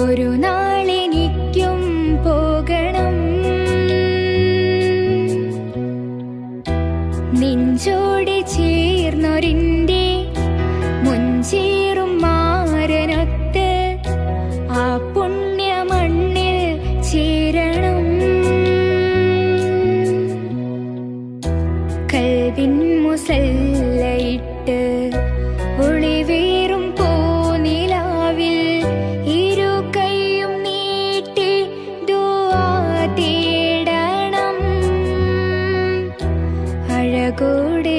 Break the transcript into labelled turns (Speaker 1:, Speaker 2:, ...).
Speaker 1: ഒരു നാളെനിക്കും പോകണം. നെഞ്ചോട് ചേർന്നൊരിൻ്റെ മുഞ്ചേറും മാരനൊത്ത് ആ പുണ്യമണ്ണിൽ ചേരണം. കൽവിൻ മുസല്ലയിട്ട് ഒളിവേറും പൂനിലാവിൽ ഇരു കൈയും നീട്ടി ദുആ തേടണം. അഴകോടെ